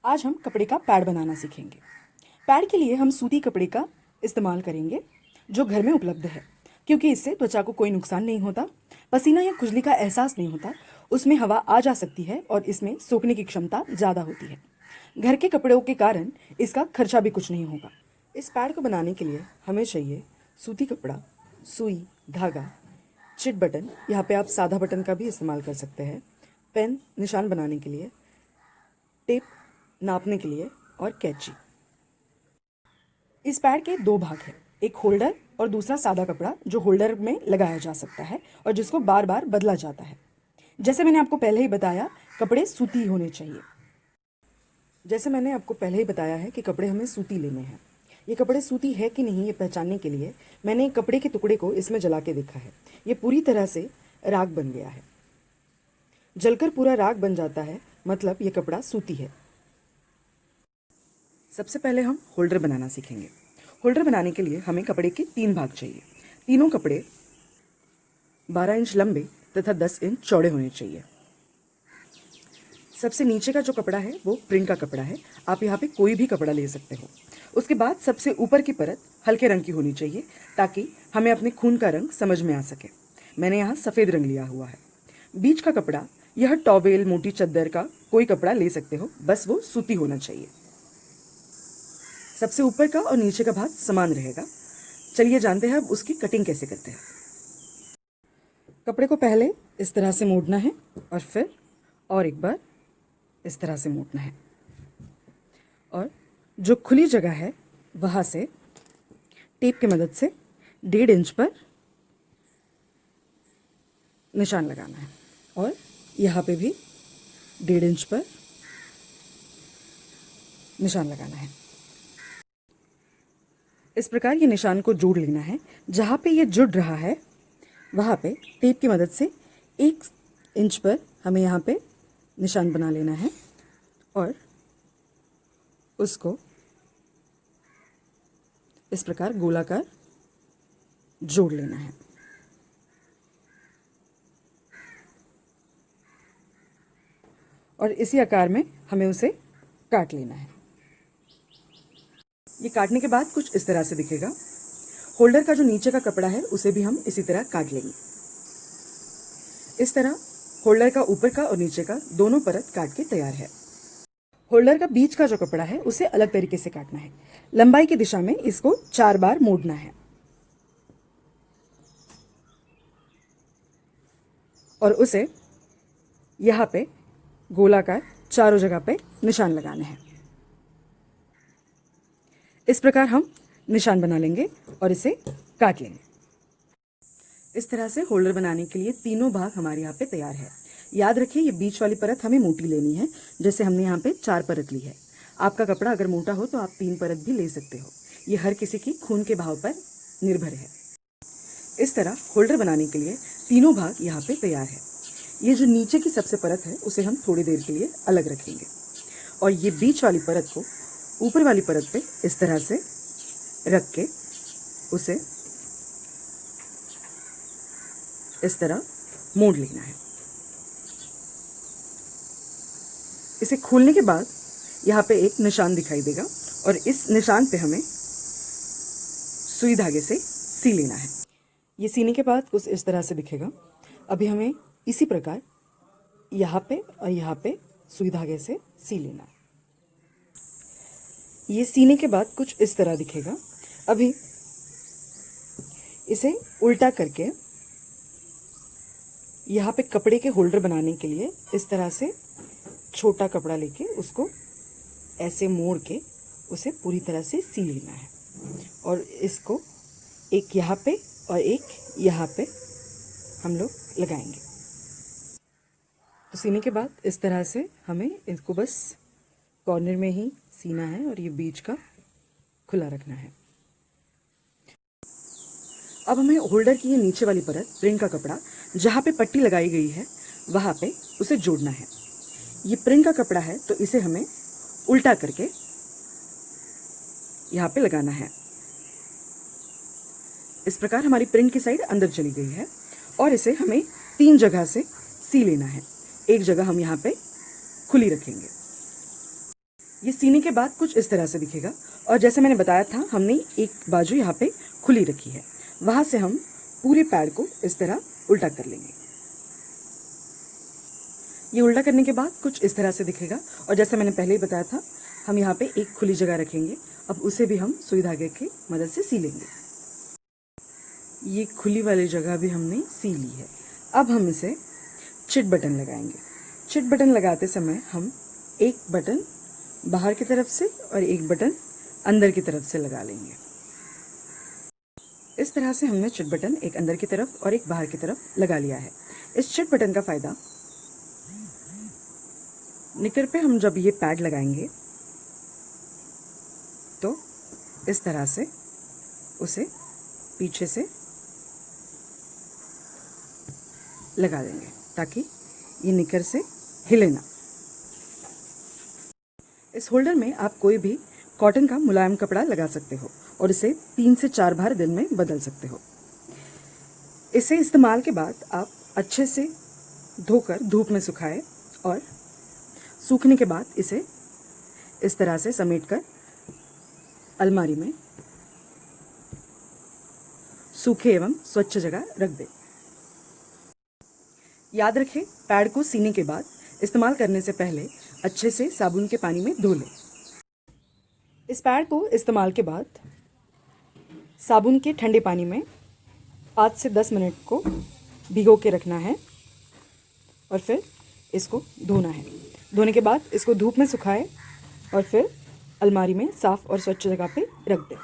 आज हम कपड़े का पैड बनाना सीखेंगे। पैड के लिए हम सूती कपड़े का इस्तेमाल करेंगे जो घर में उपलब्ध है, क्योंकि इससे त्वचा को कोई नुकसान नहीं होता, पसीना या खुजली का एहसास नहीं होता, उसमें हवा आ जा सकती है और इसमें सोखने की क्षमता ज़्यादा होती है। घर के कपड़ों के कारण इसका खर्चा भी कुछ नहीं होगा। इस पैड को बनाने के लिए हमें चाहिए सूती कपड़ा, सुई, धागा, चिट बटन, यहाँ पे आप सादा बटन का भी इस्तेमाल कर सकते हैं, पेन निशान बनाने के लिए, टेप नापने के लिए और कैंची। इस पैड के दो भाग हैं, एक होल्डर और दूसरा सादा कपड़ा जो होल्डर में लगाया जा सकता है और जिसको बार बार बदला जाता है। जैसे मैंने आपको पहले ही बताया, कपड़े सूती होने चाहिए। जैसे मैंने आपको पहले ही बताया है कि कपड़े हमें सूती लेने हैं। ये कपड़े सूती है कि नहीं ये पहचानने के लिए मैंने एक कपड़े के टुकड़े को इसमें जला के देखा है। ये पूरी तरह से राख बन गया है। जलकर पूरा राख बन जाता है, मतलब ये कपड़ा सूती है। सबसे पहले हम होल्डर बनाना सीखेंगे। होल्डर बनाने के लिए हमें कपड़े के 3 भाग चाहिए। तीनों कपड़े 12 इंच लंबे तथा 10 इंच चौड़े होने चाहिए। सबसे नीचे का जो कपड़ा है वो प्रिंट का कपड़ा है, आप यहाँ पे कोई भी कपड़ा ले सकते हो। उसके बाद सबसे ऊपर की परत हल्के रंग की होनी चाहिए ताकि हमें अपने खून का रंग समझ में आ सके। मैंने यहाँ सफ़ेद रंग लिया हुआ है। बीच का कपड़ा, यह टॉवेल, मोटी चद्दर का कोई कपड़ा ले सकते हो, बस वो सूती होना चाहिए। सबसे ऊपर का और नीचे का भाग समान रहेगा। चलिए जानते हैं अब उसकी कटिंग कैसे करते हैं। कपड़े को पहले इस तरह से मोड़ना है और फिर और एक बार इस तरह से मोड़ना है और जो खुली जगह है वहाँ से टेप की मदद से 1.5 इंच पर निशान लगाना है और यहाँ पे भी 1.5 इंच पर निशान लगाना है। इस प्रकार ये निशान को जोड़ लेना है। जहाँ पे ये जुड़ रहा है वहाँ पे टेप की मदद से 1 इंच पर हमें यहाँ पे निशान बना लेना है और उसको इस प्रकार गोलाकार जोड़ लेना है। और इसी आकार में हमें उसे काट लेना है। ये काटने के बाद कुछ इस तरह से दिखेगा। होल्डर का जो नीचे का कपड़ा है उसे भी हम इसी तरह काट लेंगे। इस तरह होल्डर का ऊपर का और नीचे का दोनों परत काट के तैयार है। होल्डर का बीच का जो कपड़ा है उसे अलग तरीके से काटना है। लंबाई की दिशा में इसको 4 बार मोड़ना है और उसे यहाँ पे गोलाकार चारों जगह पे निशान लगाने हैं। इस प्रकार हम निशान बना लेंगे और इसे काट लेंगे। इस तरह से होल्डर बनाने के लिए तीनों भाग हमारे यहाँ पे तैयार है। याद रखिए ये बीच वाली परत हमें मोटी लेनी है, जैसे हमने यहाँ पे 4 परत ली है। आपका कपड़ा अगर मोटा हो तो आप 3 परत भी ले सकते हो। ये हर किसी की खून के भाव पर निर्भर है। इस तरह होल्डर बनाने के लिए तीनों भाग यहाँ पे तैयार है। ये जो नीचे की सबसे परत है उसे हम थोड़ी देर के लिए अलग रखेंगे और ये बीच वाली परत को ऊपर वाली परत पे इस तरह से रख के उसे इस तरह मोड़ लेना है। इसे खोलने के बाद यहाँ पे एक निशान दिखाई देगा और इस निशान पे हमें सुई धागे से सी लेना है। ये सीने के बाद कुछ इस तरह से दिखेगा। अभी हमें इसी प्रकार यहाँ पे और यहाँ पे सुई धागे से सी लेना है। ये सीने के बाद कुछ इस तरह दिखेगा। अभी इसे उल्टा करके यहाँ पे कपड़े के होल्डर बनाने के लिए इस तरह से छोटा कपड़ा लेके उसको ऐसे मोड़ के उसे पूरी तरह से सी लेना है और इसको एक यहाँ पे और एक यहाँ पे हम लोग लगाएंगे। तो सीने के बाद इस तरह से हमें इसको बस कॉर्नर में ही सीना है और ये बीच का खुला रखना है। अब हमें होल्डर की ये नीचे वाली परत प्रिंट का कपड़ा जहाँ पे पट्टी लगाई गई है वहाँ पे उसे जोड़ना है। ये प्रिंट का कपड़ा है तो इसे हमें उल्टा करके यहाँ पे लगाना है। इस प्रकार हमारी प्रिंट की साइड अंदर चली गई है और इसे हमें 3 जगह से सी लेना है। एक जगह हम यहाँ पे खुली रखेंगे। ये सीने के बाद कुछ इस तरह से दिखेगा। और जैसे मैंने बताया था, हमने एक बाजू यहाँ पे खुली रखी है, वहाँ से हम पूरे पैड को इस तरह उल्टा कर लेंगे। ये उल्टा करने के बाद कुछ इस तरह से दिखेगा। और जैसे मैंने पहले ही बताया था, हम यहाँ पे एक खुली जगह रखेंगे। अब उसे भी हम सुई धागे की मदद से सी लेंगे। ये खुली वाली जगह भी हमने सी ली है। अब हम इसे चिट बटन लगाएंगे। चिट बटन लगाते समय हम एक बटन बाहर की तरफ से और एक बटन अंदर की तरफ से लगा लेंगे। इस तरह से हमने चिट बटन एक अंदर की तरफ और एक बाहर की तरफ लगा लिया है। इस चिट बटन का फ़ायदा, निकर पे हम जब ये पैड लगाएंगे तो इस तरह से उसे पीछे से लगा देंगे ताकि ये निकर से हिले ना। इस होल्डर में आप कोई भी कॉटन का मुलायम कपड़ा लगा सकते हो और इसे 3 से 4 बार दिन में बदल सकते हो। इसे इस्तेमाल के बाद आप अच्छे से धोकर धूप में सुखाएं और सूखने के बाद इसे इस तरह से समेटकर अलमारी में सूखे एवं स्वच्छ जगह रख दें। याद रखें, पैड को सीने के बाद इस्तेमाल करने से पहले अच्छे से साबुन के पानी में धो लें। इस पैड को इस्तेमाल के बाद साबुन के ठंडे पानी में 5 से 10 मिनट को भिगो के रखना है और फिर इसको धोना है। धोने के बाद इसको धूप में सुखाएं और फिर अलमारी में साफ़ और स्वच्छ जगह पे रख दें।